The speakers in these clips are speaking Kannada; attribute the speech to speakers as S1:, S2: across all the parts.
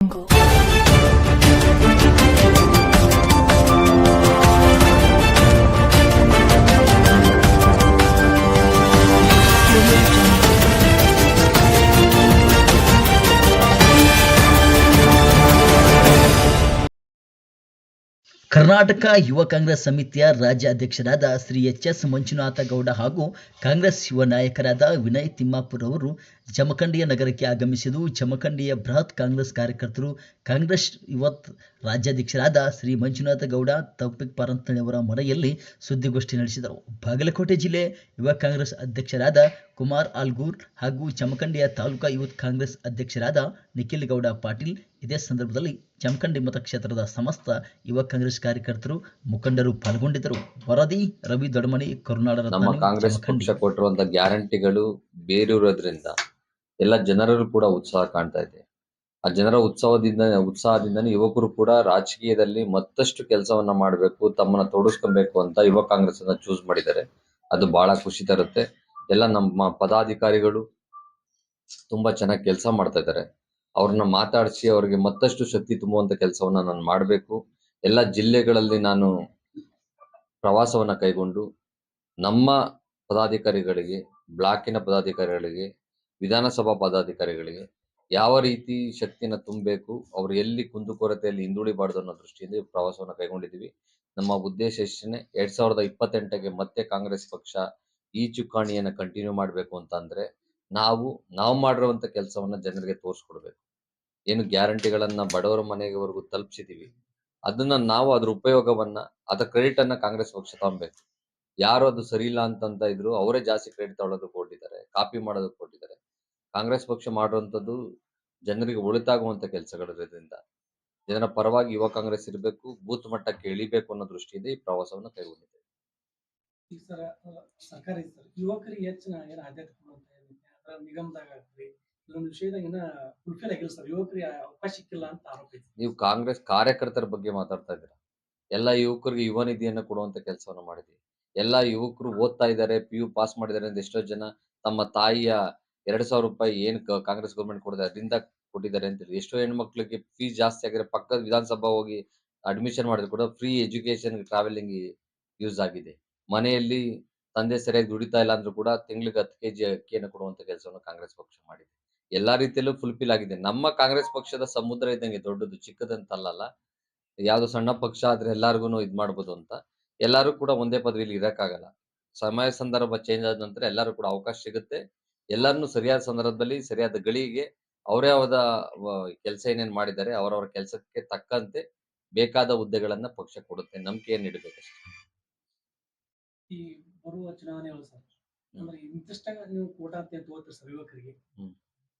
S1: Jungle.
S2: ಕರ್ನಾಟಕ ಯುವ ಕಾಂಗ್ರೆಸ್ ಸಮಿತಿಯ ರಾಜ್ಯ ಅಧ್ಯಕ್ಷರಾದ ಶ್ರೀ ಎಚ್.ಎಸ್. ಮಂಜುನಾಥ ಗೌಡ ಹಾಗೂ ಕಾಂಗ್ರೆಸ್ ಯುವ ನಾಯಕರಾದ ವಿನಯ್ ತಿಮ್ಮಾಪುರ್ ಅವರು ಜಮಖಂಡಿಯ ನಗರಕ್ಕೆ ಆಗಮಿಸಿದ್ದು, ಜಮಖಂಡಿಯ ಬೃಹತ್ ಕಾಂಗ್ರೆಸ್ ಕಾರ್ಯಕರ್ತರು ಕಾಂಗ್ರೆಸ್ ಯುವ ರಾಜ್ಯಾಧ್ಯಕ್ಷರಾದ ಶ್ರೀ ಮಂಜುನಾಥ ಗೌಡ ತೌಫಿಕ್ ಪರಂತಣಿಯವರ ಮನೆಯಲ್ಲಿ ಸುದ್ದಿಗೋಷ್ಠಿ ನಡೆಸಿದರು. ಬಾಗಲಕೋಟೆ ಜಿಲ್ಲೆ ಯುವ ಕಾಂಗ್ರೆಸ್ ಅಧ್ಯಕ್ಷರಾದ ಕುಮಾರ್ ಆಲ್ಗೂರ್ ಹಾಗೂ ಜಮಖಂಡಿಯ ತಾಲೂಕಾ ಯೂತ್ ಕಾಂಗ್ರೆಸ್ ಅಧ್ಯಕ್ಷರಾದ ನಿಖಿಲ್ ಗೌಡ ಪಾಟೀಲ್ ಇದೇ ಸಂದರ್ಭದಲ್ಲಿ ಜಮಖಂಡಿ ಮತಕ್ಷೇತ್ರದ ಸಮಸ್ತ ಯುವ ಕಾಂಗ್ರೆಸ್ ಕಾರ್ಯಕರ್ತರು ಮುಖಂಡರು ಪಾಲ್ಗೊಂಡಿದ್ದರು. ವರದಿ ರವಿ ದೊಡಮನಿ, ಕರುನಾಡ ರತ್ನ.
S3: ನಮ್ಮ ಕಾಂಗ್ರೆಸ್ ಪಕ್ಷ ಕೊಟ್ಟಿರುವಂತಹ ಗ್ಯಾರಂಟಿಗಳು ಬೇರೂರೋದ್ರಿಂದ ಎಲ್ಲ ಜನರಲ್ಲೂ ಕೂಡ ಉತ್ಸಾಹ ಕಾಣ್ತಾ ಇದೆ. ಆ ಜನರ ಉತ್ಸಾಹದಿಂದನೇ ಯುವಕರು ಕೂಡ ರಾಜಕೀಯದಲ್ಲಿ ಮತ್ತಷ್ಟು ಕೆಲಸವನ್ನ ಮಾಡಬೇಕು, ತಮ್ಮನ್ನ ತೊಡಗಿಸ್ಕೊಬೇಕು ಅಂತ ಯುವ ಕಾಂಗ್ರೆಸ್ ಅನ್ನ ಚೂಸ್ ಮಾಡಿದ್ದಾರೆ. ಅದು ಬಹಳ ಖುಷಿ ತರುತ್ತೆ. ಎಲ್ಲ ನಮ್ಮ ಪದಾಧಿಕಾರಿಗಳು ತುಂಬಾ ಚೆನ್ನಾಗಿ ಕೆಲಸ ಮಾಡ್ತಾ ಇದ್ದಾರೆ. ಅವ್ರನ್ನ ಮಾತಾಡಿಸಿ ಅವರಿಗೆ ಮತ್ತಷ್ಟು ಶಕ್ತಿ ತುಂಬುವಂತ ಕೆಲಸವನ್ನ ನಾನು ಮಾಡಬೇಕು. ಎಲ್ಲ ಜಿಲ್ಲೆಗಳಲ್ಲಿ ನಾನು ಪ್ರವಾಸವನ್ನ ಕೈಗೊಂಡು ನಮ್ಮ ಪದಾಧಿಕಾರಿಗಳಿಗೆ, ಬ್ಲಾಕಿನ ಪದಾಧಿಕಾರಿಗಳಿಗೆ, ವಿಧಾನಸಭಾ ಪದಾಧಿಕಾರಿಗಳಿಗೆ ಯಾವ ರೀತಿ ಶಕ್ತಿನ ತುಂಬಬೇಕು, ಅವರು ಎಲ್ಲಿ ಕುಂದುಕೊರತೆಯಲ್ಲಿ ಹಿಂದುಳಿಬಾರ್ದು ಅನ್ನೋ ದೃಷ್ಟಿಯಿಂದ ಪ್ರವಾಸವನ್ನ ಕೈಗೊಂಡಿದ್ದೀವಿ. ನಮ್ಮ ಉದ್ದೇಶ ಇಷ್ಟೇ, 2028ಗೆ ಮತ್ತೆ ಕಾಂಗ್ರೆಸ್ ಪಕ್ಷ ಈ ಚುಕ್ಕಾಣಿಯನ್ನ ಕಂಟಿನ್ಯೂ ಮಾಡಬೇಕು ಅಂತ ಅಂದ್ರೆ ನಾವು ಮಾಡಿರುವಂತ ಕೆಲಸವನ್ನ ಜನರಿಗೆ ತೋರಿಸ್ಕೊಡ್ಬೇಕು. ಏನು ಗ್ಯಾರಂಟಿಗಳನ್ನ ಬಡವರ ಮನೆಯವರೆಗೂ ತಲುಪಿಸಿದೀವಿ, ಅದನ್ನ ನಾವು ಅದ್ರ ಉಪಯೋಗವನ್ನ, ಅದರ ಕ್ರೆಡಿಟ್ ಅನ್ನ ಕಾಂಗ್ರೆಸ್ ಪಕ್ಷ ತಗೊಬೇಕು. ಯಾರು ಅದು ಸರಿ ಇಲ್ಲ ಅಂತ ಇದ್ರು ಅವರೇ ಜಾಸ್ತಿ ಕ್ರೆಡಿಟ್ ತಗೊಳ್ಳೋದು ಕೊಟ್ಟಿದ್ದಾರೆ, ಕಾಪಿ ಮಾಡೋದಕ್ಕೆ ಕೊಟ್ಟಿದ್ದಾರೆ. ಕಾಂಗ್ರೆಸ್ ಪಕ್ಷ ಮಾಡುವಂಥದ್ದು ಜನರಿಗೆ ಒಳಿತಾಗುವಂತ ಕೆಲಸಗಳಿರೋದ್ರಿಂದ ಜನರ ಪರವಾಗಿ ಯುವ ಕಾಂಗ್ರೆಸ್ ಇರಬೇಕು, ಬೂತ್ ಮಟ್ಟಕ್ಕೆ ಇಳಿಬೇಕು ಅನ್ನೋ ದೃಷ್ಟಿಯಿಂದ ಈ ಪ್ರವಾಸವನ್ನು ಕೈಗೊಂಡಿದೆ.
S4: ಸರ್ಕಾರಿ ಯುವಕರಿಗೆ ಹೆಚ್ಚಿನ ಏನು ಆದ್ಯತೆ ಕೊಡುವಂತ ನಿಗಮದಾಗ ಇದೊಂದು ವಿಷಯದಾಗ ಫುಲ್ಫಿಲ್ ಆಗಿಲ್ಲ ಸರ್. ಯುವಕರಿಗೆ ಅವಕಾಶ ಸಿಕ್ಕಿಲ್ಲ ಅಂತ ಆರೋಪ ಇದೆ.
S3: ನೀವು ಕಾಂಗ್ರೆಸ್ ಕಾರ್ಯಕರ್ತರ ಬಗ್ಗೆ ಮಾತಾಡ್ತಾ ಇದ್ದೀರಾ. ಎಲ್ಲ ಯುವಕರಿಗೆ ಯುವ ನಿಧಿಯನ್ನು ಕೊಡುವಂತ ಕೆಲಸವನ್ನು ಮಾಡಿದ್ವಿ. ಎಲ್ಲ ಯುವಕರು ಓದ್ತಾ ಇದ್ದಾರೆ, PU ಪಾಸ್ ಮಾಡಿದ್ದಾರೆ ಅಂತ ಎಷ್ಟೋ ಜನ ತಮ್ಮ ತಾಯಿಯ 2,000 ರೂಪಾಯಿ ಏನು ಕಾಂಗ್ರೆಸ್ ಗೌರ್ಮೆಂಟ್ ಕೊಡಿದೆ ಅದರಿಂದ ಕೊಟ್ಟಿದ್ದಾರೆ ಅಂತೇಳಿ. ಎಷ್ಟೋ ಹೆಣ್ಮಕ್ಳಿಗೆ ಫೀಸ್ ಜಾಸ್ತಿ ಆಗಿದ್ರೆ ಪಕ್ಕದ ವಿಧಾನಸಭಾ ಹೋಗಿ ಅಡ್ಮಿಷನ್ ಮಾಡಿದ್ರು ಕೂಡ ಫ್ರೀ ಎಜುಕೇಶನ್ ಟ್ರಾವೆಲಿಂಗ್ ಯೂಸ್ ಆಗಿದೆ. ಮನೆಯಲ್ಲಿ ತಂದೆ ಸರಿಯಾಗಿ ದುಡಿತಾ ಇಲ್ಲ ಅಂದ್ರೂ ಕೂಡ ತಿಂಗಳಿಗೆ 10 kg ಅಕ್ಕಿಯನ್ನು ಕೊಡುವಂತ ಕೆಲಸವನ್ನು ಕಾಂಗ್ರೆಸ್ ಪಕ್ಷ ಮಾಡಿದೆ. ಎಲ್ಲಾ ರೀತಿಯಲ್ಲೂ ಫುಲ್ಫಿಲ್ ಆಗಿದೆ. ನಮ್ಮ ಕಾಂಗ್ರೆಸ್ ಪಕ್ಷದ ಸಮುದ್ರ ಇದ್ದಂಗೆ, ದೊಡ್ಡದು ಚಿಕ್ಕದಂತಲ್ಲ. ಯಾವ್ದು ಸಣ್ಣ ಪಕ್ಷ ಆದ್ರೆ ಎಲ್ಲಾರ್ಗು ಇದ್ ಮಾಡ್ಬೋದು ಅಂತ. ಎಲ್ಲಾರು ಕೂಡ ಒಂದೇ ಪದವಿಲಿ ಇರಕ್ಕಾಗಲ್ಲ. ಸಮಯ ಸಂದರ್ಭ ಚೇಂಜ್ ಆದ ನಂತರ ಎಲ್ಲರೂ ಕೂಡ ಅವಕಾಶ ಸಿಗುತ್ತೆ. ಎಲ್ಲರನ್ನೂ ಸರಿಯಾದ ಸಂದರ್ಭದಲ್ಲಿ ಸರಿಯಾದ ಗಳಿಗೆ ಅವರೇ ಆದ ಕೆಲಸ ಏನೇನ್ ಮಾಡಿದ್ದಾರೆ ಅವರವರ ಕೆಲಸಕ್ಕೆ ತಕ್ಕಂತೆ ಬೇಕಾದ ಹುದ್ದೆಗಳನ್ನ ಪಕ್ಷ ಕೊಡುತ್ತೆ. ನಂಬಿಕೆಯನ್ನು ಇಡಬೇಕಷ್ಟೇ.
S4: ಈ ಬರುವ ಚುನಾವಣೆಗಳು ಸರ್, ಅಂದ್ರೆ ಇಂಟ್ರೆಸ್ಟಾಗ ನೀವು ಕೋಟಾ ಅಂತ ತಗೋತೀರಿ ಸರ್ ಯುವಕರಿಗೆ.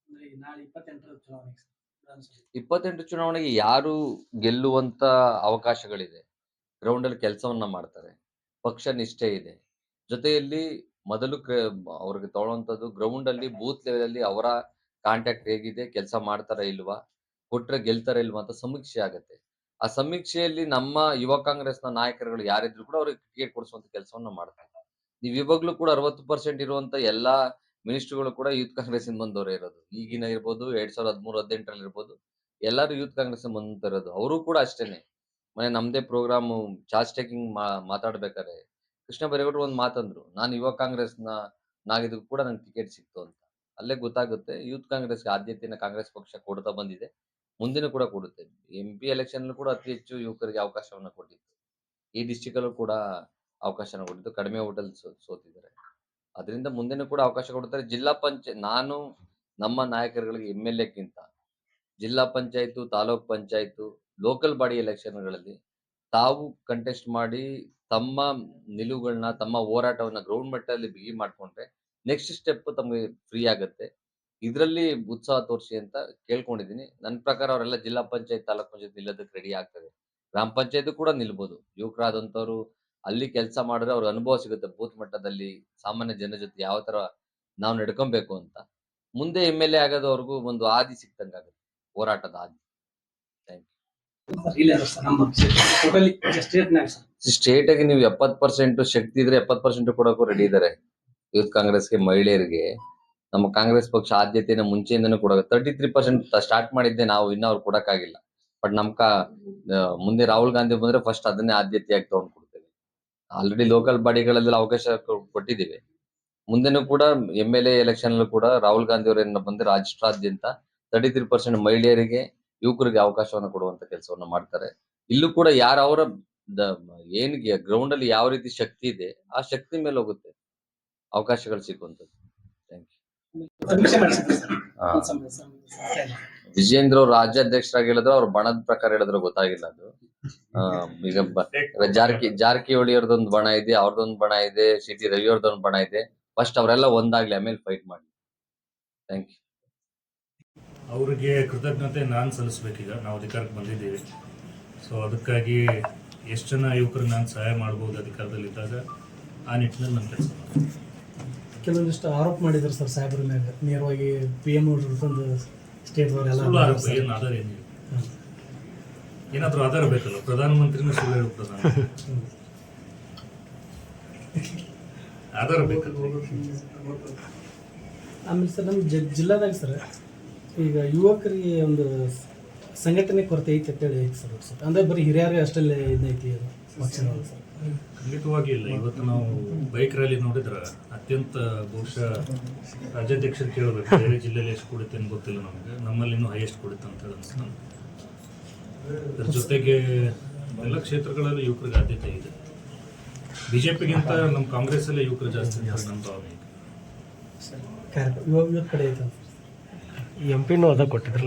S4: ಅಂದ್ರೆ ನಾಳೆ 28ರ ಚುನಾವಣೆಗೆ ಸರ್,
S3: 28 ಚುನಾವಣೆಗೆ ಯಾರು ಗೆಲ್ಲುವಂತ ಅವಕಾಶಗಳಿದೆ. ಗ್ರೌಂಡ್ ಅಲ್ಲಿ ಕೆಲಸವನ್ನ ಮಾಡ್ತಾರೆ, ಪಕ್ಷ ನಿಷ್ಠೆ ಇದೆ. ಜೊತೆಯಲ್ಲಿ ಮೊದಲು ಅವ್ರಿಗೆ ತಗೊಳ್ಳುವಂಥದ್ದು ಗ್ರೌಂಡ್ ಅಲ್ಲಿ ಬೂತ್ ಲೆವೆಲ್ ಅಲ್ಲಿ ಅವರ ಕಾಂಟ್ಯಾಕ್ಟ್ ಹೇಗಿದೆ, ಕೆಲಸ ಮಾಡ್ತಾರ ಇಲ್ವಾ, ಕೊಟ್ರೆ ಗೆಲ್ತಾರ ಇಲ್ವಾ ಅಂತ ಸಮೀಕ್ಷೆ ಆಗುತ್ತೆ. ಆ ಸಮೀಕ್ಷೆಯಲ್ಲಿ ನಮ್ಮ ಯುವ ಕಾಂಗ್ರೆಸ್ನ ನಾಯಕರುಗಳು ಯಾರಿದ್ರು ಕೂಡ ಅವ್ರಿಗೆ ಟಿಕೆಟ್ ಕೊಡಿಸುವಂತ ಕೆಲಸವನ್ನ ಮಾಡ್ತಾರೆ. ನೀವು ಇವಾಗ್ಲೂ ಕೂಡ 60% ಇರುವಂತ ಎಲ್ಲಾ ಮಿನಿಸ್ಟರ್ಗಳು ಕೂಡ ಯೂತ್ ಕಾಂಗ್ರೆಸ್ ಇಂದ ಬಂದವರೇ ಇರೋದು. ಈಗಿನ ಇರ್ಬೋದು, 2013-18ರಲ್ಲಿ ಇರ್ಬೋದು, ಎಲ್ಲರೂ ಯೂತ್ ಕಾಂಗ್ರೆಸ್ ಬಂದಿರೋದು. ಅವರು ಕೂಡ ಅಷ್ಟೇನೆ. ಮೊನ್ನೆ ನಮ್ದೇ ಪ್ರೋಗ್ರಾಮ್ ಚಾರ್ಜ್ ಟೇಕಿಂಗ್ ಮಾತಾಡ್ಬೇಕಾದ್ರೆ ಕೃಷ್ಣ ಬೈರೇಗೌಡರು ಒಂದು ಮಾತಂದ್ರು, ನಾನು ಯುವ ಕಾಂಗ್ರೆಸ್ನ ನಾಗಿದ್ದು ಕೂಡ ನಂಗೆ ಟಿಕೆಟ್ ಸಿಕ್ತು ಅಂತ. ಅಲ್ಲೇ ಗೊತ್ತಾಗುತ್ತೆ ಯೂತ್ ಕಾಂಗ್ರೆಸ್ಗೆ ಆದ್ಯತೆಯನ್ನು ಕಾಂಗ್ರೆಸ್ ಪಕ್ಷ ಕೊಡ್ತಾ ಬಂದಿದೆ, ಮುಂದಿನ ಕೂಡ ಕೊಡುತ್ತೆ. MP ಎಲೆಕ್ಷನ್ ಕೂಡ ಅತಿ ಹೆಚ್ಚು ಯುವಕರಿಗೆ ಅವಕಾಶವನ್ನ ಕೊಟ್ಟಿತ್ತು. ಈ ಡಿಸ್ಟಿಕ್ ಅಲ್ಲೂ ಕೂಡ ಅವಕಾಶನ ಕೊಟ್ಟಿದ್ದು, ಕಡಿಮೆ ಓಟಲ್ಲಿ ಸೋತಿದ್ದಾರೆ. ಅದರಿಂದ ಮುಂದಿನ ಕೂಡ ಅವಕಾಶ ಕೊಡ್ತಾರೆ. ನಾನು ನಮ್ಮ ನಾಯಕರುಗಳಿಗೆ MLAಕ್ಕಿಂತ ಜಿಲ್ಲಾ ಪಂಚಾಯತ್, ತಾಲೂಕ್ ಪಂಚಾಯತ್, ಲೋಕಲ್ ಬಾಡಿ ಎಲೆಕ್ಷನ್ಗಳಲ್ಲಿ ತಾವು ಕಂಟೆಸ್ಟ್ ಮಾಡಿ ತಮ್ಮ ನಿಲುವುಗಳನ್ನ, ತಮ್ಮ ಹೋರಾಟವನ್ನ ಗ್ರೌಂಡ್ ಮಟ್ಟದಲ್ಲಿ ಬಿಗಿ ಮಾಡ್ಕೊಂಡ್ರೆ ನೆಕ್ಸ್ಟ್ ಸ್ಟೆಪ್ ತಮಗೆ ಫ್ರೀ ಆಗುತ್ತೆ. ಇದರಲ್ಲಿ ಉತ್ಸಾಹ ತೋರಿಸಿ ಅಂತ ಕೇಳ್ಕೊಂಡಿದ್ದೀನಿ. ನನ್ನ ಪ್ರಕಾರ ಅವರೆಲ್ಲ ಜಿಲ್ಲಾ ಪಂಚಾಯತ್, ತಾಲೂಕ್ ಪಂಚಾಯತ್ ನಿಲ್ಲೋದಕ್ಕೆ ರೆಡಿ ಆಗ್ತದೆ. ಗ್ರಾಮ ಪಂಚಾಯತ್ ಕೂಡ ನಿಲ್ಬೋದು. ಯುವಕರಾದಂಥವ್ರು ಅಲ್ಲಿ ಕೆಲಸ ಮಾಡಿದ್ರೆ ಅವ್ರಿಗೆ ಅನುಭವ ಸಿಗುತ್ತೆ, ಬೂತ್ ಮಟ್ಟದಲ್ಲಿ ಸಾಮಾನ್ಯ ಜನ ಜೊತೆ ಯಾವ ತರ ನಾವು ನಡ್ಕೊಬೇಕು ಅಂತ. ಮುಂದೆ MLA ಆಗೋದವ್ರಿಗೂ ಒಂದು ಹಾದಿ ಸಿಕ್ತಂಗಾಗುತ್ತೆ, ಹೋರಾಟದ ಹಾದಿ. ಸ್ಟೇಟ್ ಆಗಿ ನೀವು 70% ಶಕ್ತಿ ಇದ್ರೆ 70% ಕೊಡೋಕ್ಕೂ ರೆಡಿ ಇದ್ದಾರೆ. ಯೂತ್ ಕಾಂಗ್ರೆಸ್ಗೆ, ಮಹಿಳೆಯರಿಗೆ ನಮ್ಮ ಕಾಂಗ್ರೆಸ್ ಪಕ್ಷ ಆದ್ಯತೆಯನ್ನು ಮುಂಚೆಯಿಂದನೂ ಕೂಡ 33% ಸ್ಟಾರ್ಟ್ ಮಾಡಿದ್ದೆ ನಾವು, ಇನ್ನೂ ಅವ್ರು ಕೊಡಕ್ಕಾಗಿಲ್ಲ. ಬಟ್ ಮುಂದೆ ರಾಹುಲ್ ಗಾಂಧಿ ಬಂದ್ರೆ ಫಸ್ಟ್ ಅದನ್ನೇ ಆದ್ಯತೆಯಾಗಿ ತಗೊಂಡು ಕೊಡ್ತೇವೆ. ಆಲ್ರೆಡಿ ಲೋಕಲ್ ಬಾಡಿಗಳಲ್ಲೆಲ್ಲ ಅವಕಾಶ ಕೊಟ್ಟಿದ್ದೀವಿ. ಮುಂದೆನೂ ಕೂಡ MLA ಎಲೆಕ್ಷನ್ ಅಲ್ಲೂ ಕೂಡ ರಾಹುಲ್ ಗಾಂಧಿ ಅವರನ್ನ ಬಂದು ರಾಷ್ಟ್ರಾದ್ಯಂತ 33% ಮಹಿಳೆಯರಿಗೆ, ಯುವಕರಿಗೆ ಅವಕಾಶವನ್ನು ಕೊಡುವಂತ ಕೆಲಸವನ್ನ ಮಾಡ್ತಾರೆ. ಇಲ್ಲೂ ಕೂಡ ಅವರ ಏನಿಗೆ ಗ್ರೌಂಡ್ ಅಲ್ಲಿ ಯಾವ ರೀತಿ ಶಕ್ತಿ ಇದೆ ಆ ಶಕ್ತಿ ಮೇಲೆ ಹೋಗುತ್ತೆ ಅವಕಾಶಗಳು ಸಿಕ್ಕುವಂಥದ್ದು. ಥ್ಯಾಂಕ್
S4: ಸಮೀಕ್ಷೆ ಮಾಡಿಸಿದ್ರು ಸರ್.
S3: ಯು.
S4: ಸಂಸ್ಥೆ ಇಲ್ಲ.
S3: ವಿಜೇಂದ್ರ ಅವ್ರು ರಾಜ್ಯಾಧ್ಯಕ್ಷರಾಗಿ ಹೇಳಿದ್ರು, ಅವ್ರ ಬಣದ ಪ್ರಕಾರ ಹೇಳಿದ್ರು ಗೊತ್ತಾಗಿಲ್ಲ ಅದು. ಈಗ ಜಾರಕಿಹೊಳಿ ಅವ್ರದೊಂದು ಬಣ ಇದೆ, ಅವ್ರದೊಂದು ಬಣ ಇದೆ, CT ರವಿ ಅವ್ರದೊಂದು ಬಣ ಇದೆ. ಫಸ್ಟ್ ಅವರೆಲ್ಲ ಒಂದಾಗ್ಲಿ, ಆಮೇಲೆ ಫೈಟ್ ಮಾಡಿ. Thank you.
S1: ಅವರಿಗೆ ಕೃತಜ್ಞತೆ ನಾನು ಸಲ್ಲಿಸ್ಬೇಕೀಗ. ನಾವು ಅಧಿಕಾರಕ್ಕೆ ಬಂದಿದ್ದೀವಿ. ಸೊ ಅದಕ್ಕಾಗಿ ಎಷ್ಟು ಜನ ಯುವಕರಿಗೆ ನಾನು ಸಹಾಯ ಮಾಡ್ಬೋದು ಅಧಿಕಾರದಲ್ಲಿದ್ದಾಗ, ಆ ನಿಟ್ಟಿನಲ್ಲಿ ನಾನು ಕೆಲಸ ಮಾಡ್ತೀನಿ.
S4: ಕೆಲವೊಂದಿಷ್ಟು ಆರೋಪ ಮಾಡಿದ್ರು ಸರ್ ಸಾಹೇಬ್ರ ಮ್ಯಾಗ, ನೇರವಾಗಿ PM ಅವ್ರು ಹಿಡ್ಕೊಂಡು ಸ್ಟೇಟ್ದವರೆಲ್ಲ
S1: ಸುಳ್ಳು ಆರೋಪ, ಏನು ಆಧಾರ ಏನಿಲ್ಲ. ಏನಾದರೂ ಆಧಾರ ಬೇಕಲ್ಲ, ಪ್ರಧಾನಮಂತ್ರಿನೂ ಸುಳ್ಳು ಹೇಳು ಪ್ರಧಾನ ಆಧಾರ ಬೇಕಲ್ಲ.
S4: ಆಮೇಲೆ ಸರ್ ನಮ್ಮ ಜಿಲ್ಲಾದಾಗ ಸರ್ ಈಗ ಯುವಕರಿಗೆ ಒಂದು ಸಂಘಟನೆ ಕೊರತೆ ಐತೆ ಅಂತೇಳಿ ಐತೆ ಸರ್. ಅಂದ್ರೆ ಬರೀ ಹಿರಿಯರಿಗೆ ಅಷ್ಟಲ್ಲೇ ಇದೈತಿ ಅದು ಪಕ್ಷದೊಳಗೆ ಸರ್.
S1: ಖಂಡಿತವಾಗಿ ಇಲ್ಲ. ಇವತ್ತು ನಾವು ಬೈಕ್ ರ್ಯಾಲಿ ನೋಡಿದ್ರೆ ಅತ್ಯಂತ ಬಹುಶಃ ರಾಜ್ಯಾಧ್ಯಕ್ಷರು ಕೇಳಬೇಕು, ಬೇರೆ ಜಿಲ್ಲೆಯಲ್ಲಿ ಎಷ್ಟು ಕುಡಿತೆ ಅಂತ ಗೊತ್ತಿಲ್ಲ ನಮಗೆ, ನಮ್ಮಲ್ಲಿ ಇನ್ನೂ ಹೈಯೆಸ್ಟ್ ಕುಡಿತೆ ಅಂತ ಹೇಳಿ ಅನಿಸ್ತು ನನಗೆ. ಅದ್ರ ಜೊತೆಗೆ ಎಲ್ಲ ಕ್ಷೇತ್ರಗಳಲ್ಲಿ ಯುವಕರಿಗೆ ಆದ್ಯತೆ ಇದೆ. BJPಗಿಂತ ನಮ್ಮ ಕಾಂಗ್ರೆಸ್ಸಲ್ಲೇ ಯುವಕರು ಜಾಸ್ತಿ ಅಂತ ನನ್ನ ಭಾವನೆ ಇದೆ.
S4: ಇವತ್ತು ಕಡೆ ಐತೆ
S5: MP ಅದ ಕೊಟ್ಟಿದ್ರಲ್ಲ.